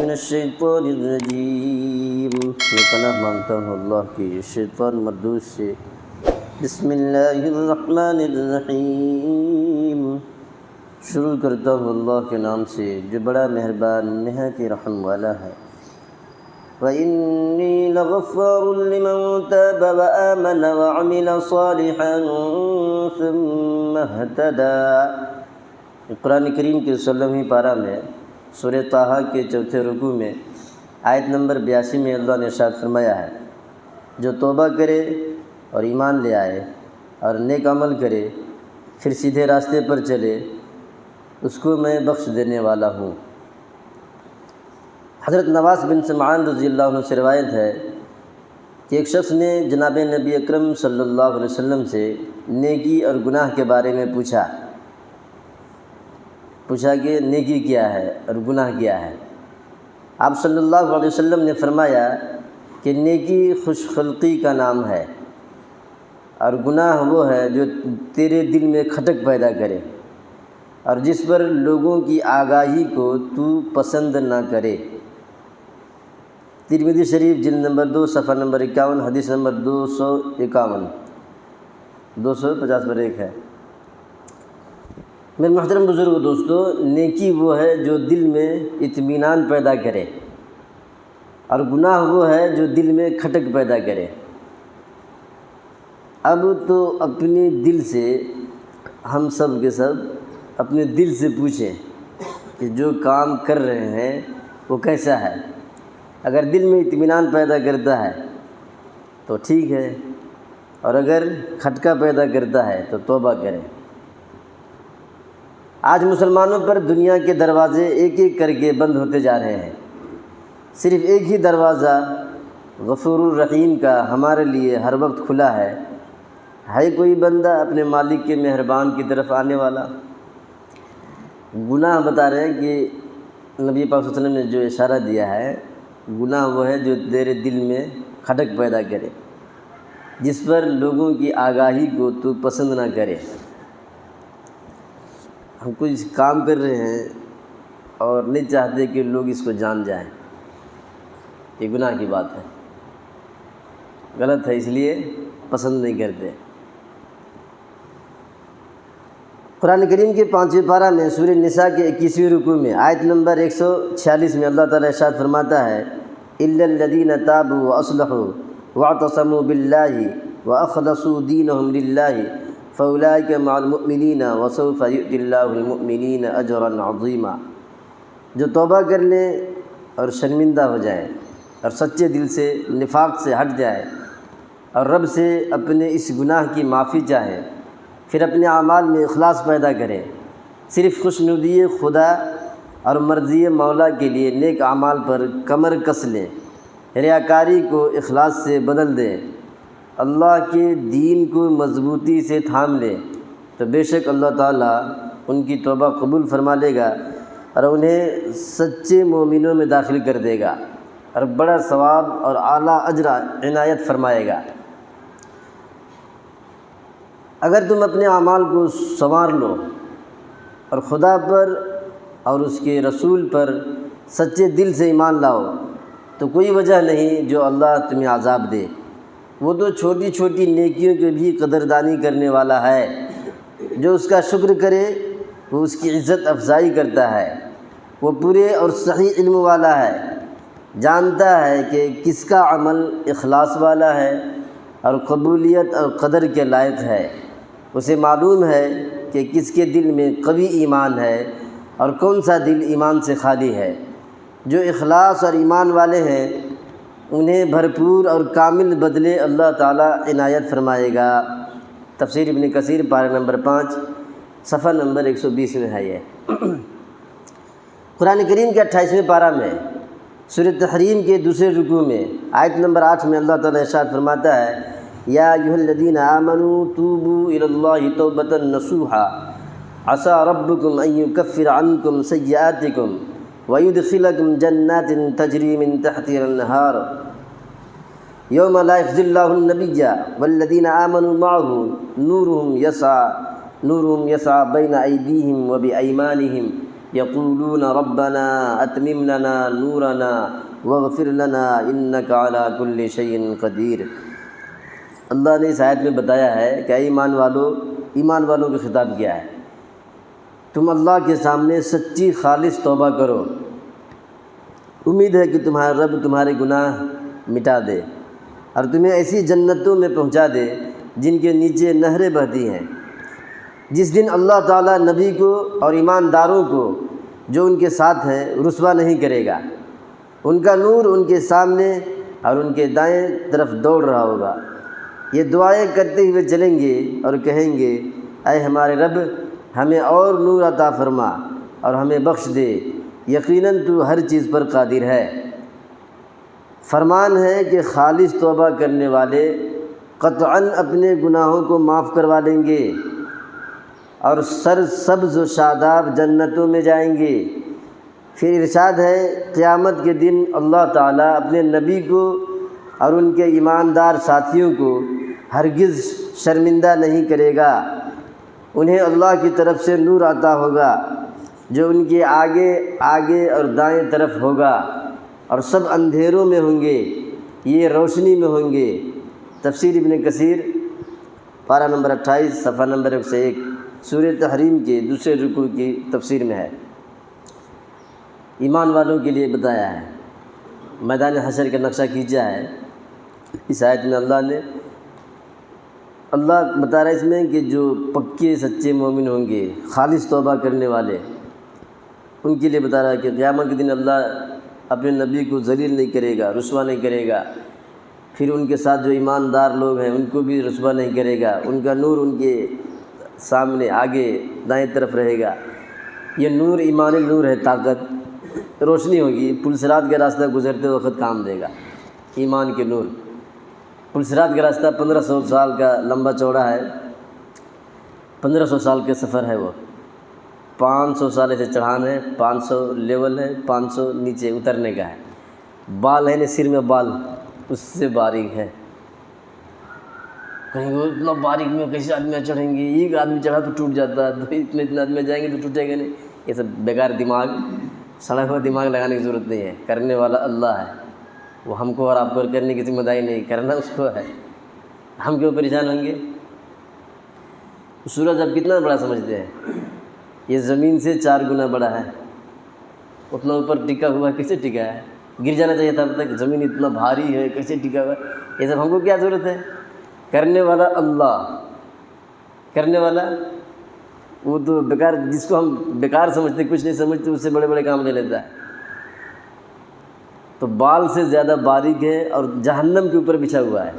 من الشیطان الرجیم، میں پناہ مانگتا ہوں اللہ کی شیطان مردود سے۔ بسم اللہ الرحمن الرحیم، شروع کرتا ہوں اللہ کے نام سے جو بڑا مہربان نہایت رحم والا ہے۔ وَإِنِّي لَغَفَّارٌ لِمَن تَابَ وَآمَنَ وَعَمِلَ صَالِحًا ثُمَّ اهْتَدَىٰ۔ قرآن کریم کے 16ویں پارہ میں سورہ طٰہٰ کے 4تھے رکوع میں آیت نمبر 82 میں اللہ نے ارشاد فرمایا ہے، جو توبہ کرے اور ایمان لے آئے اور نیک عمل کرے پھر سیدھے راستے پر چلے، اس کو میں بخش دینے والا ہوں۔ حضرت نواس بن سمعان رضی اللہ عنہ سے روایت ہے کہ ایک شخص نے جناب نبی اکرم صلی اللہ علیہ وسلم سے نیکی اور گناہ کے بارے میں پوچھا کہ نیکی کیا ہے اور گناہ کیا ہے۔ آپ صلی اللہ علیہ وسلم نے فرمایا کہ نیکی خوش خلقی کا نام ہے اور گناہ وہ ہے جو تیرے دل میں کھٹک پیدا کرے اور جس پر لوگوں کی آگاہی کو تو پسند نہ کرے۔ ترمذی شریف جلد نمبر 2 صفحہ نمبر 51، حدیث نمبر 250 پر ایک ہے۔ میرے محترم بزرگ دوستو، نیکی وہ ہے جو دل میں اطمینان پیدا کرے اور گناہ وہ ہے جو دل میں کھٹک پیدا کرے۔ اب تو اپنے دل سے ہم سب کے سب اپنے دل سے پوچھیں کہ جو کام کر رہے ہیں وہ کیسا ہے۔ اگر دل میں اطمینان پیدا کرتا ہے تو ٹھیک ہے، اور اگر کھٹکا پیدا کرتا ہے تو توبہ کریں۔ آج مسلمانوں پر دنیا کے دروازے ایک ایک کر کے بند ہوتے جا رہے ہیں، صرف ایک ہی دروازہ غفور الرحیم کا ہمارے لیے ہر وقت کھلا ہے کوئی بندہ اپنے مالک کے مہربان کی طرف آنے والا؟ گناہ بتا رہے ہیں کہ نبی پاک صلی اللہ علیہ وسلم نے جو اشارہ دیا ہے، گناہ وہ ہے جو تیرے دل میں کھٹک پیدا کرے، جس پر لوگوں کی آگاہی کو تو پسند نہ کرے۔ ہم کچھ کام کر رہے ہیں اور نہیں چاہتے کہ لوگ اس کو جان جائیں، یہ گناہ کی بات ہے، غلط ہے، اس لیے پسند نہیں کرتے۔ قرآن کریم کے 5ویں پارہ میں سورہ نساء کے 21ویں رکوع میں آیت نمبر 146 میں اللہ تعالیٰ ارشاد فرماتا ہے، إِلَّا الَّذِينَ تَابُوا وَأَصْلَحُوا وَاعْتَصَمُوا بِاللَّهِ وَأَخْلَصُوا دِينَهُمْ لِلَّهِ فَأُولَٰئِكَ مَعَ الْمُؤْمِنِينَ وَسَوْفَ يُؤْتِ اللَّهُ الْمُؤْمِنِينَ أَجْرًا عَظِيمًا۔ جو توبہ کر لیں اور شرمندہ ہو جائیں اور سچے دل سے نفاق سے ہٹ جائے اور رب سے اپنے اس گناہ کی معافی چاہے، پھر اپنے اعمال میں اخلاص پیدا کریں، صرف خوشنودی خدا اور مرضی مولا کے لیے نیک اعمال پر کمر کس لیں، ریاکاری کو اخلاص سے بدل دیں، اللہ کے دین کو مضبوطی سے تھام لیں، تو بے شک اللہ تعالیٰ ان کی توبہ قبول فرما لے گا اور انہیں سچے مومنوں میں داخل کر دے گا اور بڑا ثواب اور اعلیٰ اجر عنایت فرمائے گا۔ اگر تم اپنے اعمال کو سنوار لو اور خدا پر اور اس کے رسول پر سچے دل سے ایمان لاؤ تو کوئی وجہ نہیں جو اللہ تمہیں عذاب دے۔ وہ تو چھوٹی چھوٹی نیکیوں کی بھی قدردانی کرنے والا ہے، جو اس کا شکر کرے وہ اس کی عزت افزائی کرتا ہے۔ وہ پورے اور صحیح علم والا ہے، جانتا ہے کہ کس کا عمل اخلاص والا ہے اور قبولیت اور قدر کے لائق ہے۔ اسے معلوم ہے کہ کس کے دل میں قوی ایمان ہے اور کون سا دل ایمان سے خالی ہے۔ جو اخلاص اور ایمان والے ہیں انہیں بھرپور اور کامل بدلے اللہ تعالیٰ عنایت فرمائے گا۔ تفسیر ابن کثیر پارہ نمبر 5 صفحہ نمبر 120 میں ہے یہ۔ قرآن کریم کے 28ویں پارہ میں سورہ تحریم کے 2 رکوع میں آیت نمبر 8 میں اللہ تعالیٰ ارشاد فرماتا ہے، یا ایھا الذین آمنوا توبوا الی اللہ توبۃ نصوحا عسیٰ ربکم ان یکفر عنکم سیئاتکم وَيُدْخِلَكُمْ جَنَّاتٍ تَجْرِي مِن تَحْتِهَا الْأَنْهَارُ يَوْمَ لَا يُخْزِي اللَّهُ النَّبِيَّ وَالَّذِينَ آمَنُوا مَعَهُ نُورُهُمْ يَسْعَىٰ بَيْنَ أَيْدِيهِمْ وَبِأَيْمَانِهِمْ یقولون ربنا اتمم لنا نورنا واغفر لنا انک علی کل شیء قدیر۔ اللہ نے اس آیت میں بتایا ہے کہ اے ایمان والوں کو خطاب کیا ہے، تم اللہ کے سامنے سچی خالص توبہ کرو، امید ہے کہ تمہارا رب تمہارے گناہ مٹا دے اور تمہیں ایسی جنتوں میں پہنچا دے جن کے نیچے نہریں بہتی ہیں۔ جس دن اللہ تعالیٰ نبی کو اور ایمانداروں کو جو ان کے ساتھ ہیں رسوا نہیں کرے گا، ان کا نور ان کے سامنے اور ان کے دائیں طرف دوڑ رہا ہوگا۔ یہ دعائیں کرتے ہوئے چلیں گے اور کہیں گے اے ہمارے رب ہمیں اور نور عطا فرما اور ہمیں بخش دے، یقیناً تو ہر چیز پر قادر ہے۔ فرمان ہے کہ خالص توبہ کرنے والے قطعاً اپنے گناہوں کو معاف کروا لیں گے اور سرسبز و شاداب جنتوں میں جائیں گے۔ پھر ارشاد ہے قیامت کے دن اللہ تعالیٰ اپنے نبی کو اور ان کے ایماندار ساتھیوں کو ہرگز شرمندہ نہیں کرے گا، انہیں اللہ کی طرف سے نور عطا ہوگا جو ان کے آگے اور دائیں طرف ہوگا، اور سب اندھیروں میں ہوں گے یہ روشنی میں ہوں گے۔ تفسیر ابن کثیر پارہ نمبر 28 صفحہ نمبر 101 سورہ تحریم کے دوسرے رکوع کی تفسیر میں ہے۔ ایمان والوں کے لیے بتایا ہے، میدان حشر کا نقشہ کھینچا ہے اس آیت میں۔ اللہ بتا رہا ہے اس میں کہ جو پکے سچے مومن ہوں گے، خالص توبہ کرنے والے، ان کے لیے بتا رہا ہے کہ قیامت کے دن اللہ اپنے نبی کو ذلیل نہیں کرے گا، رسوا نہیں کرے گا۔ پھر ان کے ساتھ جو ایماندار لوگ ہیں ان کو بھی رسوا نہیں کرے گا، ان کا نور ان کے سامنے آگے دائیں طرف رہے گا۔ یہ نور ایمان نور ہے، طاقت روشنی ہوگی، پل صراط کا راستہ گزرتے وقت کام دے گا۔ ایمان کے نور، پل صراط کا راستہ 1500 سال کا لمبا چوڑا ہے، 1500 سال کے سفر ہے وہ، 500 سال سے چڑھان ہے، 500 لیول ہے، 500 نیچے اترنے کا ہے۔ بال ہے نا سر میں بال، اس سے باریک ہے۔ کہیں گے اتنا باریک میں کیسے آدمی چڑھیں گے، ایک آدمی چڑھا تو ٹوٹ جاتا ہے، تو اتنے آدمی جائیں گے تو ٹوٹے گا نہیں۔ یہ سب بیکار دماغ، سڑا ہوا دماغ لگانے کی ضرورت نہیں ہے، کرنے والا اللہ ہے، وہ ہم کو اور آپ کو کرنے کی ذمہ داری نہیں، کرنا اس کو ہے، ہم کیوں پریشان ہوں گے۔ سورج اب کتنا بڑا سمجھتے ہیں، یہ زمین سے 4 گنا بڑا ہے، اتنا اوپر ٹکا ہوا کیسے ٹکا ہے، گر جانا چاہیے تھا اب تک، زمین اتنا بھاری ہے کیسے ٹکا ہوا ہے۔ یہ سب ہم کو کیا ضرورت ہے، کرنے والا اللہ، کرنے والا وہ تو بیکار، جس کو ہم بیکار سمجھتے کچھ نہیں سمجھتے اس سے بڑے بڑے کام لے لیتا ہے۔ تو بال سے زیادہ باریک ہے اور جہنم کے اوپر بچھا ہوا ہے۔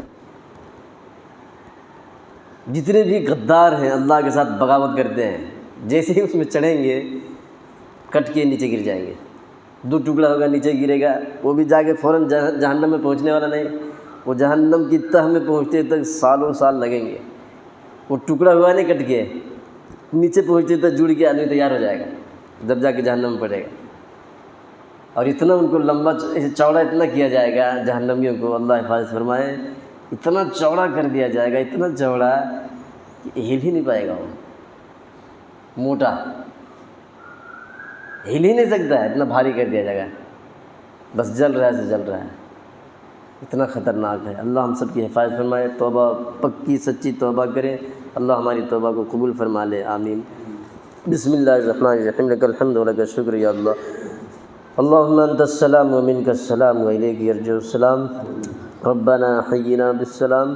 جتنے بھی غدار ہیں اللہ کے ساتھ بغاوت کرتے ہیں، جیسے ہی اس میں چڑھیں گے کٹ کے نیچے گر جائیں گے، 2 ٹکڑا ہوگا نیچے گرے گا، وہ بھی جا کے فوراً جہنم میں پہنچنے والا نہیں، وہ جہنم کی تہ میں پہنچتے تک سالوں سال لگیں گے۔ وہ ٹکڑا ہوا نہیں کٹ کے، نیچے پہنچتے تک جڑ کے آدمی تیار ہو جائے گا، جب جا کے جہنم میں پڑے گا۔ اور اتنا ان کو لمبا چوڑا اتنا کیا جائے گا جہنمیوں کو، اللہ حفاظت فرمائے، اتنا چوڑا کر دیا جائے گا، اتنا چوڑا کہ ہل ہی نہیں پائے گا، وہ موٹا ہل ہی نہیں سکتا ہے، اتنا بھاری کر دیا جائے گا، بس جل رہا ہے سے جل رہا ہے، اتنا خطرناک ہے۔ اللہ ہم سب کی حفاظت فرمائے، توبہ پکی سچی توبہ کریں، اللہ ہماری توبہ کو قبول فرما لے، آمین۔ بسم اللہ الرحمن الرحیم، لک الحمد و لک الشکر یا اللہ، اللہم انت السلام و منک السلام و الیک یرجع السلام، ربنا حینا بالسلام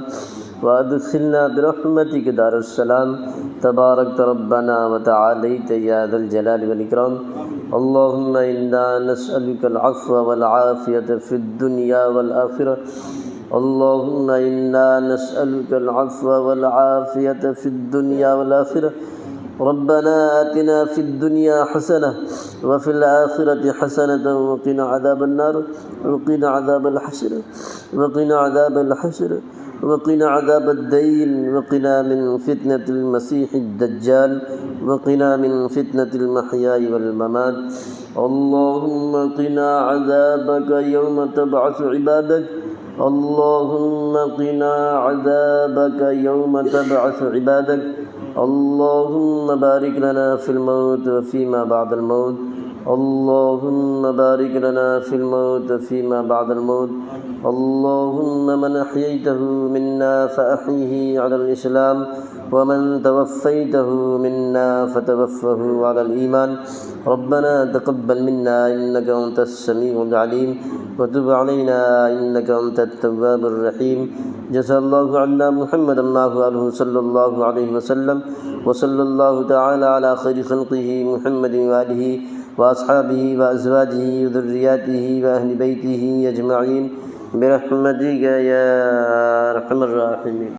وادخلنا برحمتک دار السلام، تبارکت ربنا وتعالیت یا ذا الجلال والاکرام، اللہم انا نسألک العفو والعافیۃ فی الدنیا والآخرہ، اللہم انا نسألک العفو والعافیۃ فی الدنیا والآخرہ، ربنا آتنا فی الدنیا حسنہ وفی الآخرۃ حسنۃ وقنا عذاب النار، وقنا عذاب الحشر، وقنا عذاب الحشر، وقنا عذاب الدین، وقنا من فتنة المسیح الدجال، وقنا من فتنة المحیاء والممات، اللہم قنا عذابک یوم تبعث عبادک، اللہم قنا عذابک یوم تبعث عبادک، اللهم بارك لنا في الموت وفيما بعد الموت اللهم بارك لنا في الموت وفيما بعد الموت اللهم من أحييته منا فأحيه على الإسلام ومن توفيته منا فتوفه على الإيمان ربنا تقبل منا إنك أنت السميع العليم وتب علينا إنك أنت التواب الرحيم جزا الله عنا محمد ما هو عليه صلى الله عليه وسلم وصلى الله تعالى على خير خلقه محمد وآله وأصحابه وأزواجه وذرياته وأهل بيته أجمعين برحمتك يا أرحم الراحمين.